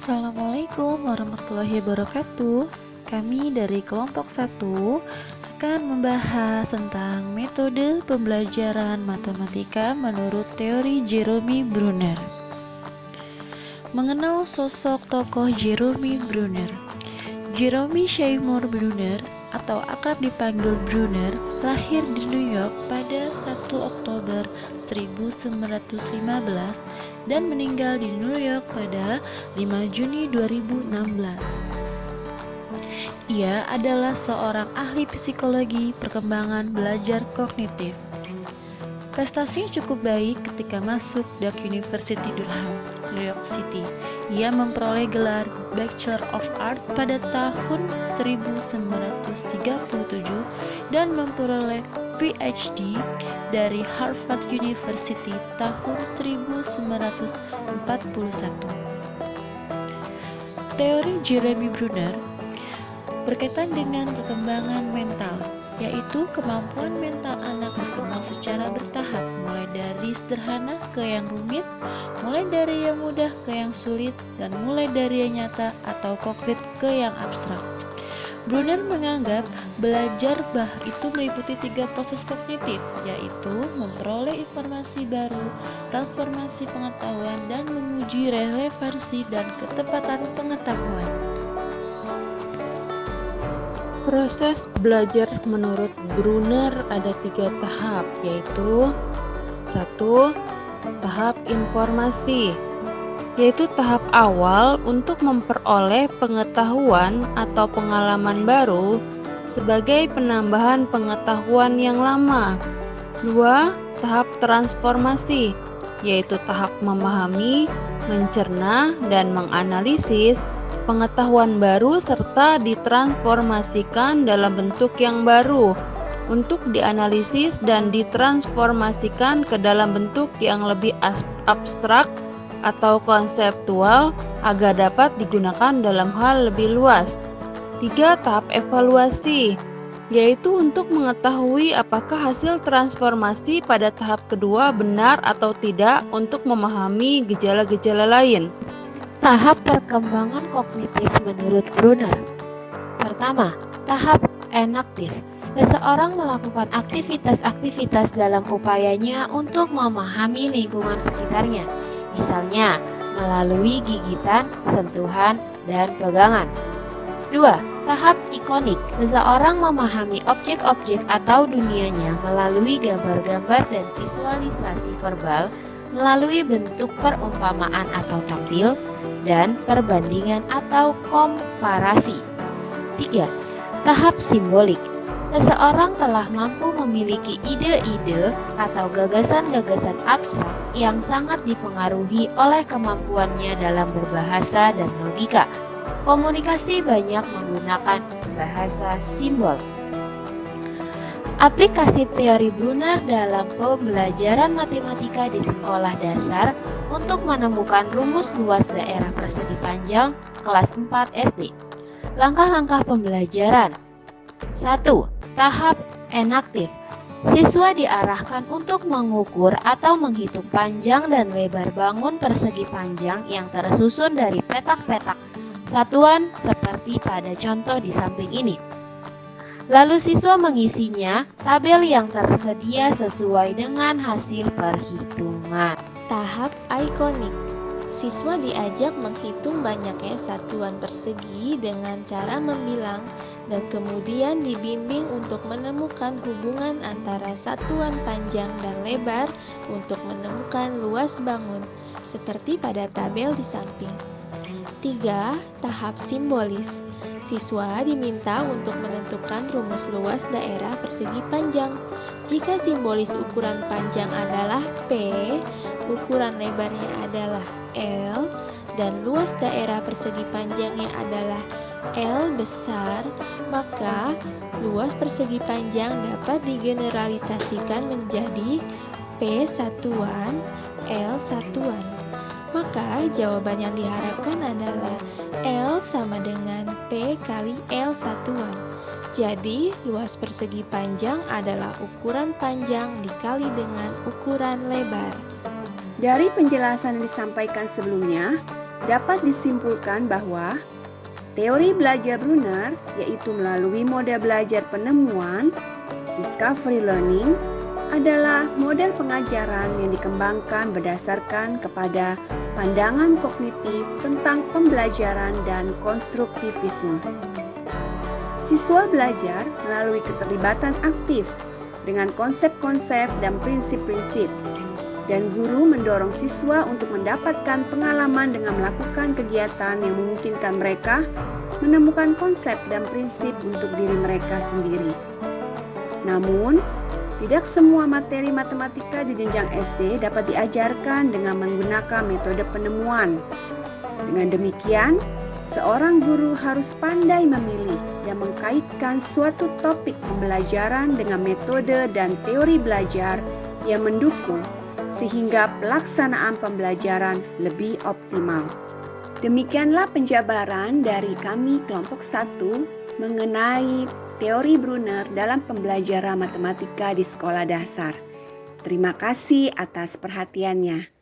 Assalamualaikum warahmatullahi wabarakatuh. Kami dari kelompok 1 akan membahas tentang metode pembelajaran matematika menurut teori Jerome Bruner. Mengenal sosok tokoh Jerome Bruner. Jerome Seymour Bruner atau akrab dipanggil Bruner lahir di New York pada 1 Oktober 1915 dan meninggal di New York pada 5 Juni 2016. Ia adalah seorang ahli psikologi perkembangan belajar kognitif. Prestasinya cukup baik ketika masuk Duke University Durham, New York City. Ia memperoleh gelar Bachelor of Arts pada tahun 1937 dan memperoleh PhD dari Harvard University tahun 1941. Teori Jerome Bruner berkaitan dengan perkembangan mental, yaitu kemampuan mental anak berkembang secara bertahap, mulai dari sederhana ke yang rumit, mulai dari yang mudah ke yang sulit, dan mulai dari yang nyata atau konkret ke yang abstrak. Bruner menganggap belajar itu meliputi 3 proses kognitif, yaitu memperoleh informasi baru, transformasi pengetahuan, dan menguji relevansi dan ketepatan pengetahuan. Proses belajar menurut Bruner ada 3 tahap, yaitu 1. Tahap informasi, yaitu tahap awal untuk memperoleh pengetahuan atau pengalaman baru sebagai penambahan pengetahuan yang lama. 2. Tahap transformasi, yaitu tahap memahami, mencerna, dan menganalisis pengetahuan baru serta ditransformasikan dalam bentuk yang baru untuk dianalisis dan ditransformasikan ke dalam bentuk yang lebih abstrak atau konseptual agar dapat digunakan dalam hal lebih luas. 3. Tahap evaluasi, yaitu untuk mengetahui apakah hasil transformasi pada tahap kedua benar atau tidak untuk memahami gejala-gejala lain. Tahap perkembangan kognitif menurut Bruner. Pertama, tahap enaktif. Seseorang melakukan aktivitas-aktivitas dalam upayanya untuk memahami lingkungan sekitarnya, misalnya melalui gigitan, sentuhan, dan pegangan. 2. Tahap ikonik. Seseorang memahami objek-objek atau dunianya melalui gambar-gambar dan visualisasi verbal, melalui bentuk perumpamaan atau tampil, dan perbandingan atau komparasi. 3. Tahap simbolik. Seseorang telah mampu memiliki ide-ide atau gagasan-gagasan abstrak yang sangat dipengaruhi oleh kemampuannya dalam berbahasa dan logika. Komunikasi banyak menggunakan bahasa simbol. Aplikasi teori Bruner dalam pembelajaran matematika di sekolah dasar untuk menemukan rumus luas daerah persegi panjang kelas 4 SD. Langkah-langkah pembelajaran. 1. Tahap enaktif. Siswa diarahkan untuk mengukur atau menghitung panjang dan lebar bangun persegi panjang yang tersusun dari petak-petak satuan seperti pada contoh di samping ini. Lalu siswa mengisinya tabel yang tersedia sesuai dengan hasil perhitungan. Tahap ikonik. Siswa diajak menghitung banyaknya satuan persegi dengan cara membilang dan kemudian dibimbing untuk menemukan hubungan antara satuan panjang dan lebar untuk menemukan luas bangun seperti pada tabel di samping. 3. Tahap simbolis. Siswa diminta untuk menentukan rumus luas daerah persegi panjang. Jika simbolis ukuran panjang adalah P, ukuran lebarnya adalah L, dan luas daerah persegi panjangnya adalah L besar, maka luas persegi panjang dapat digeneralisasikan menjadi P satuan, L satuan. Maka jawaban yang diharapkan adalah L sama dengan P kali L satuan. Jadi luas persegi panjang adalah ukuran panjang dikali dengan ukuran lebar. Dari penjelasan yang disampaikan sebelumnya, dapat disimpulkan bahwa teori belajar Brunner, yaitu melalui model belajar penemuan, discovery learning, adalah model pengajaran yang dikembangkan berdasarkan kepada pandangan kognitif tentang pembelajaran dan konstruktivisme. Siswa belajar melalui keterlibatan aktif dengan konsep-konsep dan prinsip-prinsip, dan guru mendorong siswa untuk mendapatkan pengalaman dengan melakukan kegiatan yang memungkinkan mereka menemukan konsep dan prinsip untuk diri mereka sendiri. Namun, tidak semua materi matematika di jenjang SD dapat diajarkan dengan menggunakan metode penemuan. Dengan demikian, seorang guru harus pandai memilih dan mengkaitkan suatu topik pembelajaran dengan metode dan teori belajar yang mendukung sehingga pelaksanaan pembelajaran lebih optimal. Demikianlah penjabaran dari kami kelompok 1 mengenai teori Brunner dalam pembelajaran matematika di sekolah dasar. Terima kasih atas perhatiannya.